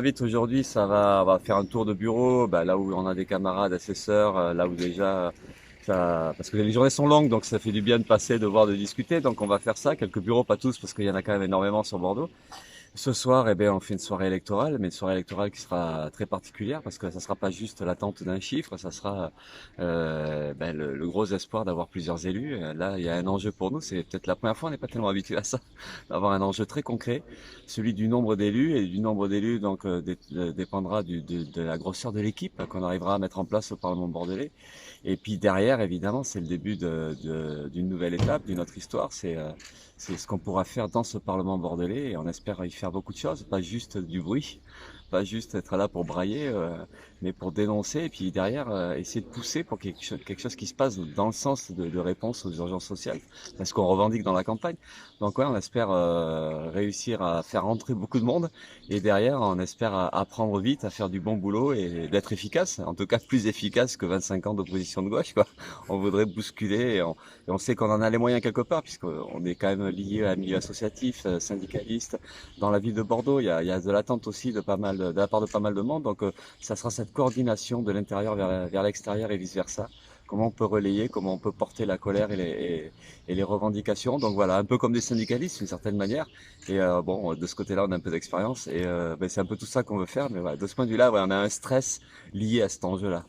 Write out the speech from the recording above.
Vite aujourd'hui, on va faire un tour de bureau, là où on a des camarades, assesseurs, là où déjà parce que les journées sont longues, donc ça fait du bien de passer, de voir, de discuter. Donc on va faire ça, quelques bureaux, pas tous, parce qu'il y en a quand même énormément sur Bordeaux. Ce soir, on fait une soirée électorale, mais une soirée électorale qui sera très particulière parce que ça sera pas juste l'attente d'un chiffre, ça sera le gros espoir d'avoir plusieurs élus. Là, il y a un enjeu pour nous, c'est peut-être la première fois, on n'est pas tellement habitué à ça, d'avoir un enjeu très concret, celui du nombre d'élus, et du nombre d'élus donc dépendra de la grosseur de l'équipe qu'on arrivera à mettre en place au Parlement bordelais. Et puis derrière, évidemment, c'est le début d'une nouvelle étape, d'une autre histoire. C'est ce qu'on pourra faire dans ce Parlement bordelais et on espère y faire beaucoup de choses, pas juste du bruit, pas juste être là pour brailler, mais pour dénoncer et puis derrière essayer de pousser pour quelque chose qui se passe dans le sens de réponse aux urgences sociales, parce qu'on revendique dans la campagne. Donc ouais, on espère réussir à faire rentrer beaucoup de monde et derrière on espère apprendre vite à faire du bon boulot et d'être efficace, en tout cas plus efficace que 25 ans d'opposition de gauche, quoi. On voudrait bousculer et on sait qu'on en a les moyens quelque part puisqu'on est quand même lié à un milieu associatif, syndicaliste. Dans la ville de Bordeaux, il y a de l'attente aussi de la part de pas mal de monde. Donc ça sera cette coordination de l'intérieur vers l'extérieur et vice-versa. Comment on peut relayer, comment on peut porter la colère et les revendications. Donc voilà, un peu comme des syndicalistes d'une certaine manière. Et bon, de ce côté-là, on a un peu d'expérience et c'est un peu tout ça qu'on veut faire. Mais voilà, de ce point de vue-là, ouais, on a un stress lié à cet enjeu-là.